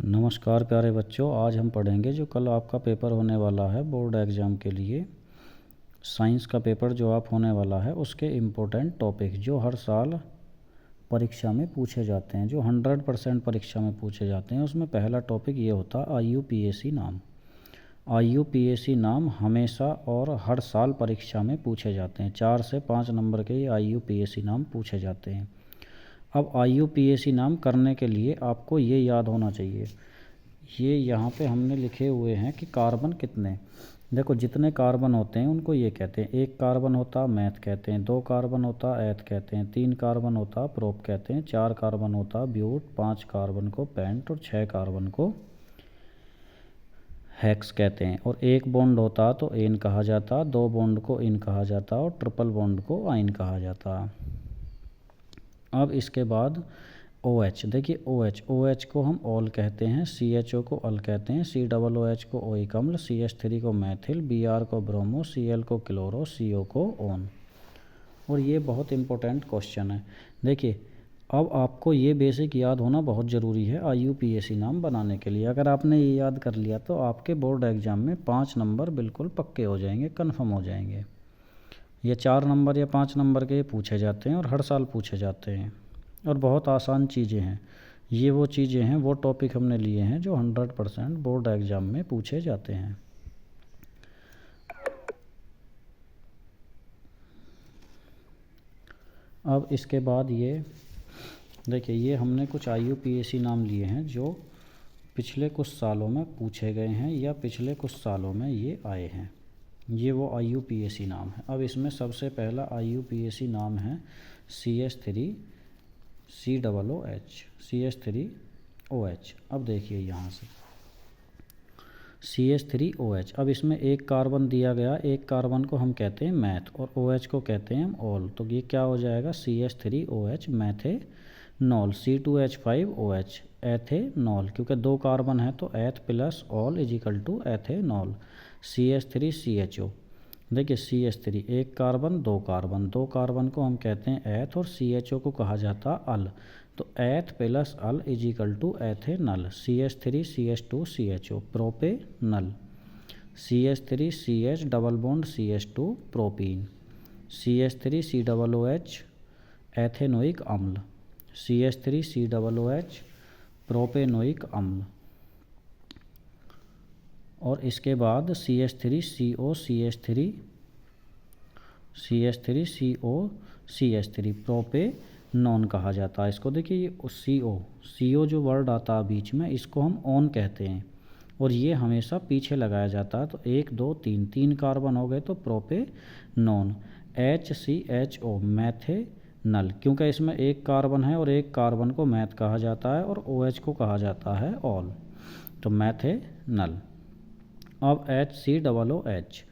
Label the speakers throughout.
Speaker 1: नमस्कार प्यारे बच्चों, आज हम पढ़ेंगे जो कल आपका पेपर होने वाला है बोर्ड एग्ज़ाम के लिए। साइंस का पेपर जो आप होने वाला है उसके इम्पोर्टेंट टॉपिक जो हर साल परीक्षा में पूछे जाते हैं, जो 100% परीक्षा में पूछे जाते हैं। उसमें पहला टॉपिक ये होता है IUPAC नाम। IUPAC नाम हमेशा और हर साल परीक्षा में पूछे जाते हैं। 4 से 5 नंबर के ये IUPAC नाम पूछे जाते हैं। अब IUPAC नाम करने के लिए आपको ये याद होना चाहिए, ये यहाँ पे हमने लिखे हुए हैं कि कार्बन कितने। देखो जितने कार्बन होते हैं उनको ये कहते हैं। 1 कार्बन होता मैथ कहते हैं, 2 कार्बन होता एथ कहते हैं, 3 कार्बन होता प्रोप कहते हैं, 4 कार्बन होता ब्यूट, 5 कार्बन को पेंट और 6 कार्बन को हेक्स कहते हैं। और 1 बॉन्ड होता तो एन कहा जाता, 2 बॉन्ड को इन कहा जाता और ट्रिपल बॉन्ड को आइन कहा जाता। अब इसके बाद OH, देखिए OH को हम ऑल कहते हैं, CHO को अल कहते हैं, COOH को ओइक अम्ल, CH3 को मैथिल, Br को ब्रोमो, Cl को क्लोरो, CO को ओन। और ये बहुत इम्पोर्टेंट क्वेश्चन है। देखिए अब आपको ये बेसिक याद होना बहुत ज़रूरी है IUPAC नाम बनाने के लिए। अगर आपने ये याद कर लिया तो आपके बोर्ड एग्ज़ाम में 5 नंबर बिल्कुल पक्के हो जाएंगे, कन्फर्म हो जाएंगे। ये 4 नंबर या 5 नंबर के पूछे जाते हैं और हर साल पूछे जाते हैं और बहुत आसान चीज़ें हैं। ये वो चीज़ें हैं, वो टॉपिक हमने लिए हैं जो 100% बोर्ड एग्ज़ाम में पूछे जाते हैं। अब इसके बाद ये देखिए, ये हमने कुछ IUPAC नाम लिए हैं जो पिछले कुछ सालों में पूछे गए हैं या पिछले कुछ सालों में ये आए हैं। ये वो IUPAC नाम है। अब इसमें सबसे पहला IUPAC नाम है CH3COOH। अब देखिए यहाँ से CH3OH। अब इसमें 1 कार्बन दिया गया, 1 कार्बन को हम कहते हैं मैथ और OH को कहते हैं हम ऑल। तो ये क्या हो जाएगा, CH3OH मैथेनॉल, C2H5OH एथेनॉल, क्योंकि 2 कार्बन है तो eth plus ol is equal to ethanol. CH3CHO, देखिए CH3 1 कार्बन 2 कार्बन, 2 कार्बन को हम कहते हैं एथ और CHO को कहा जाता अल। तो eth plus al is equal to ethanal. CH3CH2CHO propanal. CH3CH double bond CH2 propene. CH3COOH ethanoic अम्ल। CH3COOH प्रोपेनोइक अम्ल। और इसके बाद CH3CO प्रोपेनॉन कहा जाता है इसको। देखिए ये CO जो वर्ड आता है बीच में, इसको हम ऑन कहते हैं और ये हमेशा पीछे लगाया जाता है। तो 1 2 3 कार्बन हो गए तो प्रोपेनॉन। HCHO मैथेनल, क्योंकि इसमें 1 कार्बन है और 1 कार्बन को मैथ कहा जाता है और OH को कहा जाता है ऑल, तो मैथेनल। अब HCOOH,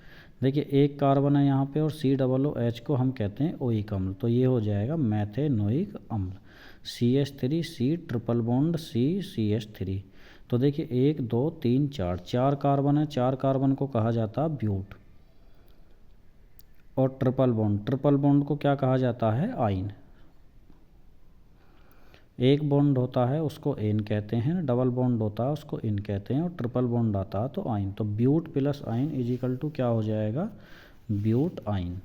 Speaker 1: देखिए 1 कार्बन है यहाँ पे और COOH को हम कहते हैं ओइक अम्ल, तो ये हो जाएगा मैथेनोइक अम्ल। CH3C triple bond CH3। तो देखिए 1 2 3 4 कार्बन है, 4 कार्बन को कहा जाता है ब्यूट। और ट्रिपल बॉन्ड को क्या कहा जाता है, आइन। 1 बॉन्ड होता है उसको एन कहते हैं, डबल बॉन्ड होता है उसको इन कहते हैं और ट्रिपल बॉन्ड आता है तो आइन। तो but plus yne is equal to क्या हो जाएगा, ब्यूट आइन।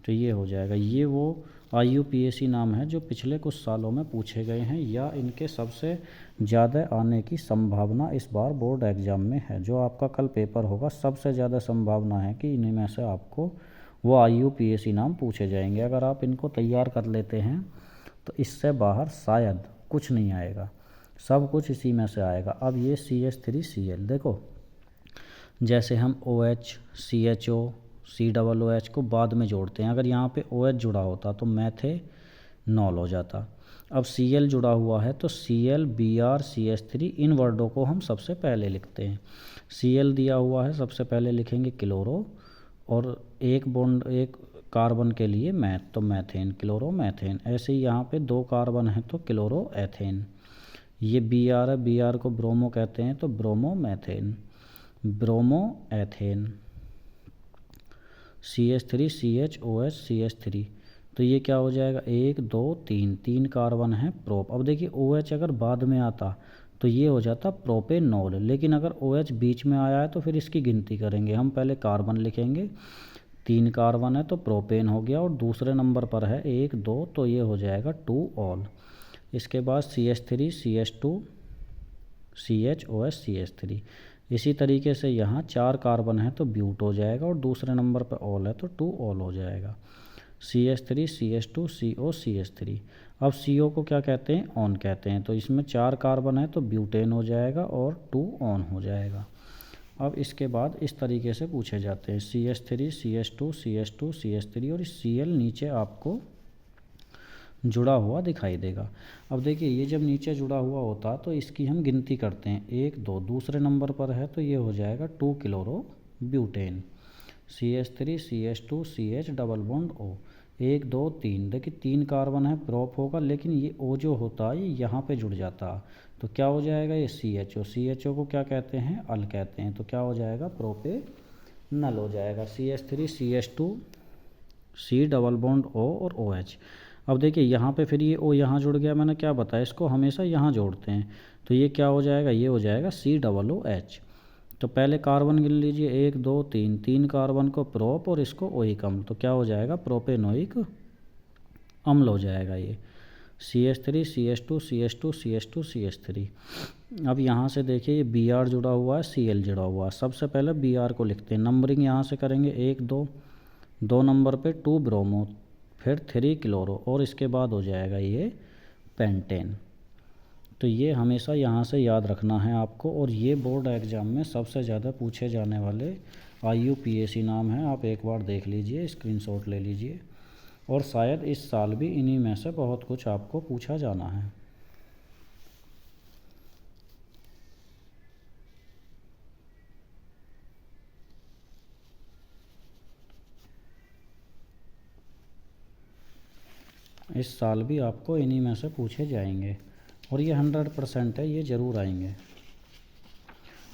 Speaker 1: तो ये हो जाएगा। ये वो IUPAC नाम है जो पिछले कुछ सालों में पूछे गए हैं या इनके सबसे ज़्यादा आने की संभावना इस बार बोर्ड एग्ज़ाम में है। जो आपका कल पेपर होगा सबसे ज़्यादा संभावना है कि इन्हीं में से आपको वो IUPAC नाम पूछे जाएंगे। अगर आप इनको तैयार कर लेते हैं तो इससे बाहर शायद कुछ नहीं आएगा, सब कुछ इसी में से आएगा। अब ये CH3Cl, देखो जैसे हम OH CHO COOH को बाद में जोड़ते हैं, अगर यहाँ पे OH जुड़ा होता तो मैथेनॉल हो जाता। अब Cl जुड़ा हुआ है तो Cl Br CH3, इन वर्डों को हम सबसे पहले लिखते हैं। Cl दिया हुआ है, सबसे पहले लिखेंगे क्लोरो और 1 बॉन्ड 1 कार्बन के लिए मैथ, तो मैथेन, क्लोरोमैथेन। ऐसे ही यहाँ पे 2 कार्बन है तो क्लोरोएथेन। ये Br है, Br को ब्रोमो कहते हैं तो ब्रोमोमैथेन, ब्रोमोएथेन। CH3CHOH CH3, तो ये क्या हो जाएगा, 1 2 3, 3 कार्बन है प्रोप। अब देखिए OH अगर बाद में आता तो ये हो जाता प्रोपेनॉल, लेकिन अगर OH बीच में आया है तो फिर इसकी गिनती करेंगे। हम पहले कार्बन लिखेंगे, 3 कार्बन है तो प्रोपेन हो गया, और दूसरे नंबर पर है 1 2, तो ये हो जाएगा 2 ऑल। इसके बाद CH3 CH2 CHOS CH3। इसी तरीके से यहाँ 4 कार्बन है तो ब्यूट हो जाएगा, और दूसरे नंबर पर ऑल है तो 2 ऑल हो जाएगा। CH3 CH2 CO CH3। अब CO को क्या कहते हैं, ऑन कहते हैं, तो इसमें 4 कार्बन है तो ब्यूटेन हो जाएगा और 2 ऑन हो जाएगा। अब इसके बाद इस तरीके से पूछे जाते हैं CH3 CH2 CH2 CH3, और इस Cl नीचे आपको जुड़ा हुआ दिखाई देगा। अब देखिए ये जब नीचे जुड़ा हुआ होता तो इसकी हम गिनती करते हैं, 1 2, दूसरे नंबर पर है तो ये हो जाएगा 2 chloro butane. CH3 CH2 CH double bond O, 1 2 3, देखिए 3 कार्बन है प्रोप होगा, लेकिन ये O जो होता है ये यहाँ पे जुड़ जाता, तो क्या हो जाएगा, ये CHO। CHO को क्या कहते हैं, अल कहते हैं, तो क्या हो जाएगा, प्रोपे नल हो जाएगा। CH3 CH2 C double bond O और OH। अब देखिए यहाँ पे फिर ये O यहाँ जुड़ गया, मैंने क्या बताया, इसको हमेशा यहाँ जोड़ते हैं, तो ये क्या हो जाएगा, ये हो जाएगा COOH। तो पहले कार्बन गिन लीजिए, 1 2 3, 3 कार्बन को प्रोप और इसको ओइक अम्ल, तो क्या हो जाएगा, प्रोपेनोइक अम्ल हो जाएगा ये। CH3 CH2 CH2 CH2 CH3। अब यहाँ से देखिए ये Br जुड़ा हुआ है, Cl जुड़ा हुआ है। सबसे पहले Br को लिखते हैं, नंबरिंग यहाँ से करेंगे 1 2, 2 नंबर पे 2 ब्रोमो, फिर 3 क्लोरो, और इसके बाद हो जाएगा ये पेंटेन। तो ये हमेशा यहाँ से याद रखना है आपको, और ये बोर्ड एग्ज़ाम में सबसे ज़्यादा पूछे जाने वाले IUPAC नाम है। आप एक बार देख लीजिए, स्क्रीनशॉट ले लीजिए, और शायद इस साल भी इन्हीं में से बहुत कुछ आपको पूछा जाना है। इस साल भी आपको इन्हीं में से पूछे जाएंगे, और ये 100% है, ये ज़रूर आएंगे।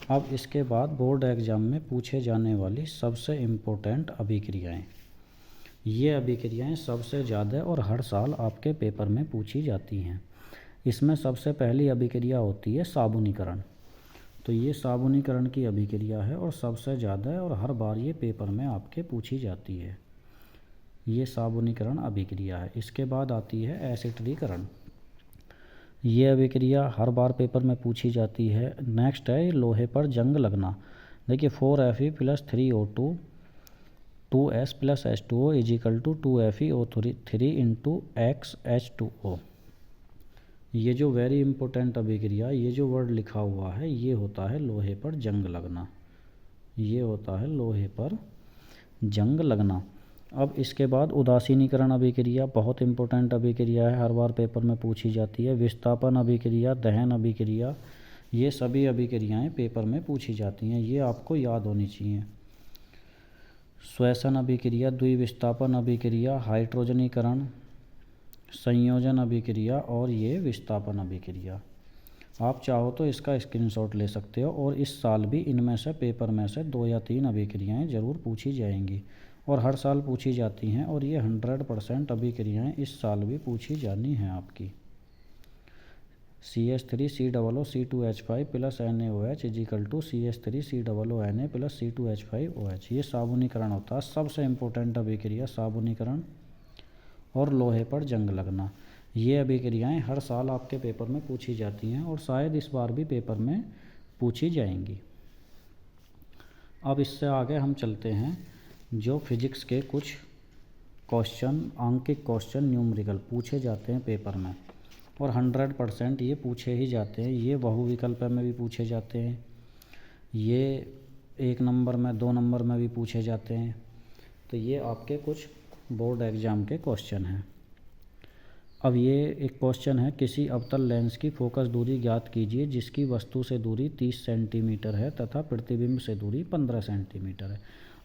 Speaker 1: अब इसके बाद बोर्ड एग्ज़ाम में पूछे जाने वाली सबसे इम्पोर्टेंट अभिक्रियाएं। ये अभिक्रियाएं सबसे ज़्यादा और हर साल आपके पेपर में पूछी जाती हैं। इसमें सबसे पहली अभिक्रिया होती है साबुनीकरण। तो ये साबुनीकरण की अभिक्रिया है, और सबसे ज़्यादा और हर बार ये पेपर में आपके पूछी जाती है। ये साबुनीकरण अभिक्रिया है। इसके बाद आती है एसिडरीकरण। ये अभिक्रिया हर बार पेपर में पूछी जाती है। नेक्स्ट है लोहे पर जंग लगना। देखिए 4Fe + 3O2 2S + H2O = 2FeO3 × XH2O। ये जो वेरी इंपॉर्टेंट अभिक्रिया, ये जो वर्ड लिखा हुआ है, ये होता है लोहे पर जंग लगना। ये होता है लोहे पर जंग लगना। अब इसके बाद उदासीनीकरण अभिक्रिया बहुत इंपॉर्टेंट अभिक्रिया है, हर बार पेपर में पूछी जाती है। विस्थापन अभिक्रिया, दहन अभिक्रिया, ये सभी अभिक्रियाएं पेपर में पूछी जाती हैं, ये आपको याद होनी चाहिए। श्वसन अभिक्रिया, द्विविस्थापन अभिक्रिया, हाइड्रोजनीकरण, संयोजन अभिक्रिया, और ये विस्थापन अभिक्रिया। आप चाहो तो इसका स्क्रीनशॉट ले सकते हो, और इस साल भी इनमें से पेपर में से 2 या 3 अभिक्रियाएं ज़रूर पूछी जाएंगी, और हर साल पूछी जाती हैं, और ये 100% अभिक्रियाएं इस साल भी पूछी जानी हैं आपकी। CH3 COO C2H5 + NaOH = CH3 COO Na + C2H5OH। ये साबुनीकरण होता है, सबसे इम्पोर्टेंट अभिक्रिया साबुनीकरण और लोहे पर जंग लगना। ये अभिक्रियाएं हर साल आपके पेपर में पूछी जाती हैं, और शायद इस बार भी पेपर में पूछी जाएंगी। अब इससे आगे हम चलते हैं, जो फिजिक्स के कुछ क्वेश्चन, आंकिक क्वेश्चन, न्यूमेरिकल पूछे जाते हैं पेपर में, और 100% ये पूछे ही जाते हैं। ये बहुविकल्प में भी पूछे जाते हैं, ये 1 नंबर में, 2 नंबर में भी पूछे जाते हैं। तो ये आपके कुछ बोर्ड एग्ज़ाम के क्वेश्चन हैं। अब ये एक क्वेश्चन है, किसी अवतल लेंस की फोकस दूरी ज्ञात कीजिए जिसकी वस्तु से दूरी 30 सेंटीमीटर है तथा प्रतिबिंब से दूरी 15 सेंटीमीटर है।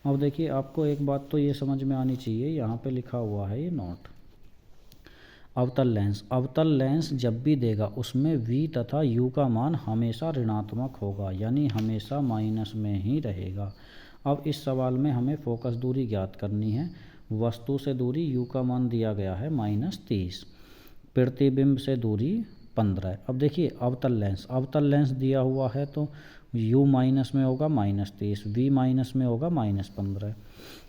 Speaker 1: अब देखिए आपको एक बात तो ये समझ में आनी चाहिए, यहाँ पे लिखा हुआ है ये नोट। अवतल लेंस जब भी देगा उसमें V तथा U का मान हमेशा ऋणात्मक होगा, यानी हमेशा माइनस में ही रहेगा। अब इस सवाल में हमें फोकस दूरी ज्ञात करनी है। वस्तु से दूरी u का मान दिया गया है -30, प्रतिबिंब से दूरी 15। अब देखिए अवतल लेंस दिया हुआ है तो u माइनस में होगा -30, v माइनस में होगा -15।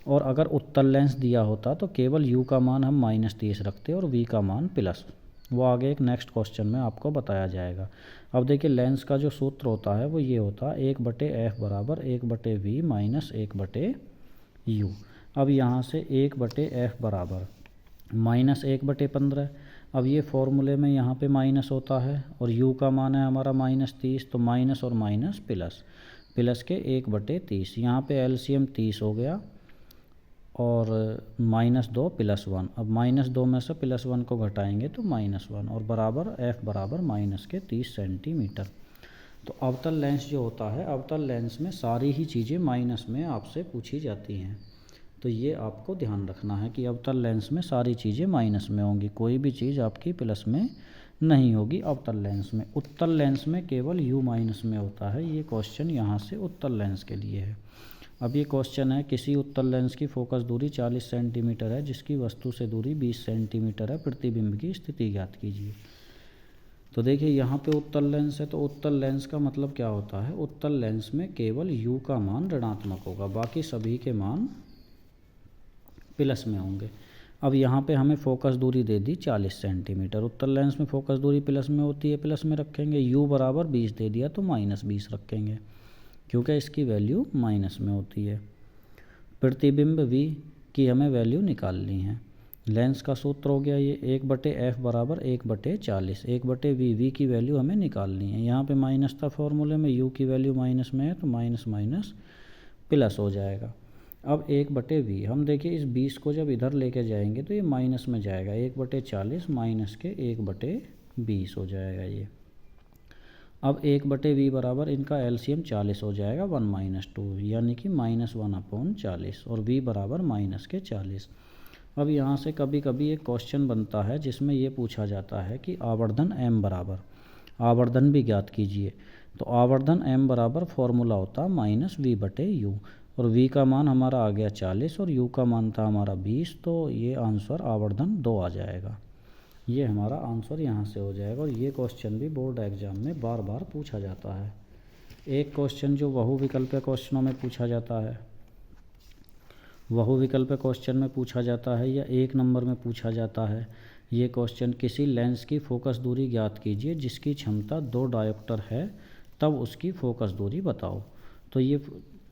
Speaker 1: और अगर उत्तल लेंस दिया होता तो केवल u का मान हम -30 रखते और v का मान प्लस, वो आगे एक नेक्स्ट क्वेश्चन में आपको बताया जाएगा। अब देखिए लेंस का जो सूत्र होता है वो ये होता है 1/f बराबर 1/v माइनस 1/u। अब यहाँ से 1/f बराबर -1/15। अब ये फॉर्मूले में यहाँ पे माइनस होता है और u का मान है हमारा -30, तो माइनस और माइनस प्लस, प्लस के 1/30। यहाँ पे एलसीएम 30 हो गया और -2 +1। अब -2 में से +1 को घटाएंगे तो -1 और बराबर f बराबर -30 सेंटीमीटर। तो अवतल लेंस जो होता है, अवतल लेंस में सारी ही चीज़ें माइनस में आपसे पूछी जाती हैं। तो ये आपको ध्यान रखना है कि अवतल लेंस में सारी चीज़ें माइनस में होंगी, कोई भी चीज़ आपकी प्लस में नहीं होगी अवतल लेंस में। उत्तल लेंस में केवल u माइनस में होता है। ये क्वेश्चन यहाँ से उत्तल लेंस के लिए है। अब ये क्वेश्चन है, किसी उत्तल लेंस की फोकस दूरी 40 सेंटीमीटर है जिसकी वस्तु से दूरी 20 सेंटीमीटर है, प्रतिबिंब की स्थिति ज्ञात कीजिए। तो देखिए यहाँ पे उत्तल लेंस है, तो उत्तल लेंस का मतलब क्या होता है, उत्तल लेंस में केवल u का मान ऋणात्मक होगा, बाकी सभी के मान प्लस में होंगे। अब यहाँ पे हमें फोकस दूरी दे दी 40 सेंटीमीटर। उत्तल लेंस में फोकस दूरी प्लस में होती है, प्लस में रखेंगे। u बराबर 20 दे दिया तो -20 रखेंगे क्योंकि इसकी वैल्यू माइनस में होती है। प्रतिबिंब v की हमें वैल्यू निकालनी है। लेंस का सूत्र हो गया ये 1/f बराबर 1/40, 1/v, v की वैल्यू हमें निकालनी है। यहाँ पे माइनस था फॉर्मूले में, u की वैल्यू माइनस में है तो माइनस माइनस प्लस हो जाएगा। अब 1/v, हम देखिए इस 20 को जब इधर लेके जाएंगे तो ये माइनस में जाएगा, 1/40 माइनस के 1/20 हो जाएगा ये। अब 1/v बराबर इनका एलसीएम 40 हो जाएगा, 1 - 2 यानी कि -1/40 और v बराबर -40। अब यहाँ से कभी कभी एक क्वेश्चन बनता है जिसमें ये पूछा जाता है कि आवर्धन m बराबर, आवर्धन भी ज्ञात कीजिए। तो आवर्धन m बराबर फॉर्मूला होता -v/u और v का मान हमारा आ गया 40 और u का मान था हमारा 20, तो ये आंसर आवर्धन 2 आ जाएगा। ये हमारा आंसर यहाँ से हो जाएगा। और ये क्वेश्चन भी बोर्ड एग्जाम में बार बार पूछा जाता है। एक क्वेश्चन जो बहुविकल्पीय क्वेश्चनों में पूछा जाता है, बहुविकल्पीय क्वेश्चन में पूछा जाता है या 1 नंबर में पूछा जाता है, ये क्वेश्चन किसी लेंस की फोकस दूरी ज्ञात कीजिए जिसकी क्षमता 2 डायोप्टर है, तब उसकी फोकस दूरी बताओ। तो ये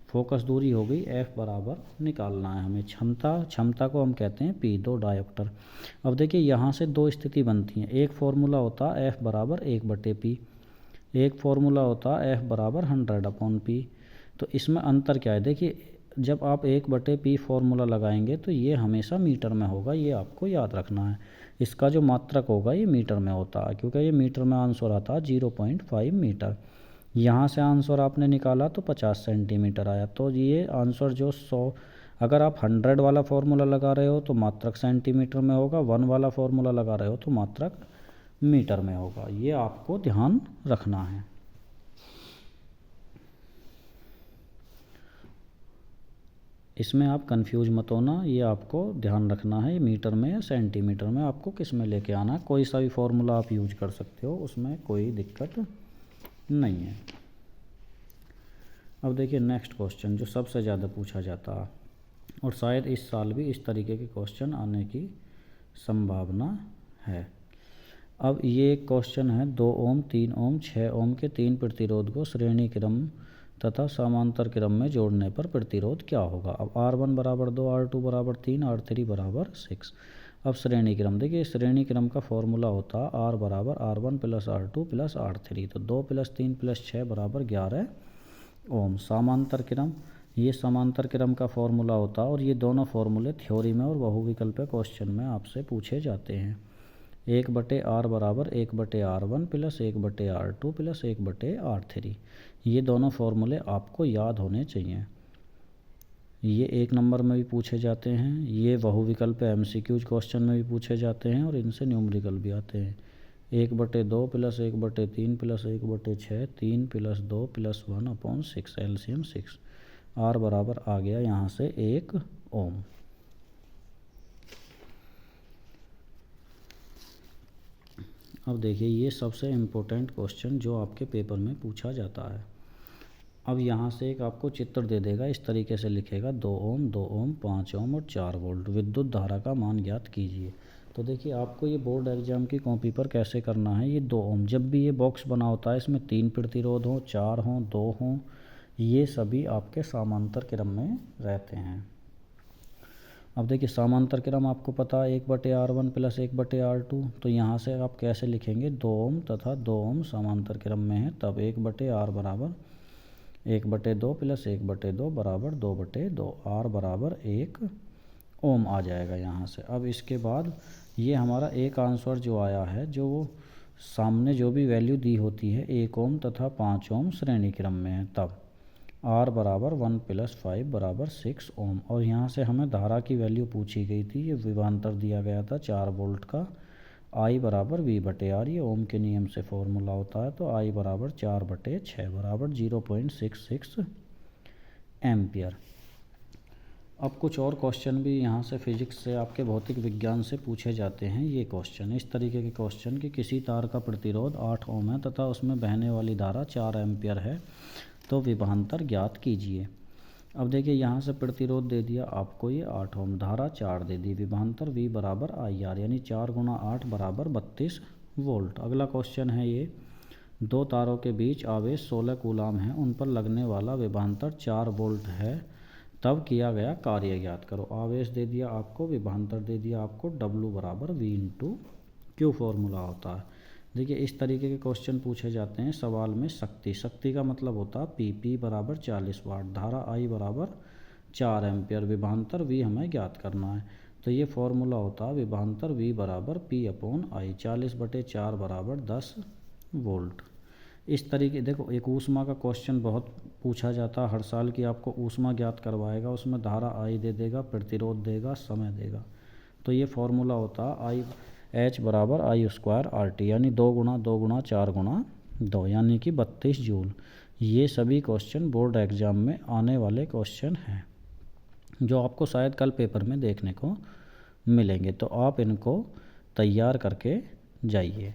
Speaker 1: फोकस दूरी हो गई f बराबर निकालना है हमें, क्षमता को हम कहते हैं p, 2 डायोप्टर। अब देखिए यहाँ से 2 स्थिति बनती हैं। एक फार्मूला होता है f बराबर 1/p, एक फार्मूला होता है f बराबर 100/p। तो इसमें अंतर क्या है, देखिए जब आप 1/p फार्मूला लगाएंगे तो ये हमेशा मीटर में होगा, ये आपको याद रखना है। इसका जो मात्रक होगा ये मीटर में होता है क्योंकि ये मीटर में आंसर आता है 0.5 मीटर। यहाँ से आंसर आपने निकाला तो 50 सेंटीमीटर आया। तो ये आंसर जो 100, अगर आप 100 वाला फार्मूला लगा रहे हो तो मात्रक सेंटीमीटर में होगा, 1 वाला फार्मूला लगा रहे हो तो मात्रक मीटर में होगा। ये आपको ध्यान रखना है। इसमें आप कंफ्यूज मत होना, ये आपको ध्यान रखना है मीटर में या सेंटीमीटर में, आपको किस में लेके आना है। कोई सा भी फार्मूला आप यूज कर सकते हो, उसमें कोई दिक्कत नहीं है। अब देखिए नेक्स्ट क्वेश्चन जो सबसे ज़्यादा पूछा जाता है और शायद इस साल भी इस तरीके के क्वेश्चन आने की संभावना है। अब ये एक क्वेश्चन है, 2 ओम, 3 ओम, 6 ओम के 3 प्रतिरोध को श्रेणी क्रम तथा समांतर क्रम में जोड़ने पर प्रतिरोध क्या होगा। अब R1 बराबर 2, R2 बराबर 3, R3 बराबर 6। अब श्रेणी क्रम, देखिए श्रेणी क्रम का फॉर्मूला होता है R बराबर R1 + R2 + R3, तो 2 + 3 + 6 बराबर 11 ओम। समांतर क्रम, ये समांतर क्रम का फॉर्मूला होता है और ये दोनों फॉर्मूले थ्योरी में और बहुविकल्पीय क्वेश्चन में आपसे पूछे जाते हैं। 1/R बराबर 1/R1 + 1/R2 + 1/R3, ये दोनों फॉर्मूले आपको याद होने चाहिए। ये 1 नंबर में भी पूछे जाते हैं, ये बहुविकल्पीय MCQ क्वेश्चन में भी पूछे जाते हैं और इनसे न्यूमेरिकल भी आते हैं। 1/2 + 1/3 + 1/6, 3 + 2 + 1/6, एलसीएम 6। R बराबर आ गया यहाँ से 1 ओम। अब देखिए ये सबसे इम्पोर्टेंट क्वेश्चन जो आपके पेपर में पूछा जाता है। अब यहाँ से एक आपको चित्र दे देगा, इस तरीके से लिखेगा 2 ओम, 2 ओम, 5 ओम और 4 वोल्ट, विद्युत धारा का मान ज्ञात कीजिए। तो देखिए आपको ये बोर्ड एग्जाम की कॉपी पर कैसे करना है। ये 2 ओम, जब भी ये बॉक्स बना होता है इसमें 3 प्रतिरोध हों, 4 हों, 2 हों, ये सभी आपके समांतर क्रम में रहते हैं। अब देखिए समांतर क्रम आपको पता है 1/R1 + 1/R2, तो यहाँ से आप कैसे लिखेंगे, 2 ओम तथा 2 ओम समांतर क्रम में है, तब 1/R बराबर 1/2 + 1/2 बराबर 2/2, R बराबर 1 ओम आ जाएगा यहाँ से। अब इसके बाद ये हमारा एक आंसर जो आया है, जो वो सामने जो भी वैल्यू दी होती है 1 ओम तथा 5 ओम श्रेणी क्रम में है, तब R बराबर 1 + 5 बराबर 6 ओम। और यहाँ से हमें धारा की वैल्यू पूछी गई थी, ये विभवांतर दिया गया था 4 वोल्ट का, I बराबर V/R, ये ओम के नियम से फॉर्मूला होता है, तो I बराबर 4/6 बराबर 0.66 एम्पियर। अब कुछ और क्वेश्चन भी यहाँ से फिजिक्स से, आपके भौतिक विज्ञान से पूछे जाते हैं। ये क्वेश्चन इस तरीके के क्वेश्चन कि किसी तार का प्रतिरोध 8 ओम है तथा उसमें बहने वाली धारा 4 एम्पियर है, तो विभवांतर ज्ञात कीजिए। अब देखिए यहाँ से प्रतिरोध दे दिया आपको ये 8 ओम, धारा 4 दे दी, विभवांतर V बराबर IR, यानी 4 × 8 बराबर 32 वोल्ट। अगला क्वेश्चन है ये, 2 तारों के बीच आवेश 16 कूलाम है, उन पर लगने वाला विभवांतर 4 वोल्ट है, तब किया गया कार्य ज्ञात करो। आवेश दे दिया आपको, विभवांतर दे दिया आपको, W बराबर V × Q फॉर्मूला होता है। देखिए इस तरीके के क्वेश्चन पूछे जाते हैं सवाल में। शक्ति का मतलब होता है P बराबर 40 वाट, धारा I बराबर 4 एम्पियर, विभवांतर V हमें ज्ञात करना है, तो ये फॉर्मूला होता है विभवांतर V बराबर P/I, 40/4 बराबर 10 वोल्ट। इस तरीके देखो, एक ऊष्मा का क्वेश्चन बहुत पूछा जाता है हर साल की, आपको ऊष्मा ज्ञात करवाएगा, उसमें धारा I दे देगा, प्रतिरोध देगा, समय देगा, तो ये फॉर्मूला होता है H बराबर I² RT, यानी 2 × 2 × 4 × 2, यानी कि 32 जूल। ये सभी क्वेश्चन बोर्ड एग्जाम में आने वाले क्वेश्चन हैं, जो आपको शायद कल पेपर में देखने को मिलेंगे, तो आप इनको तैयार करके जाइए।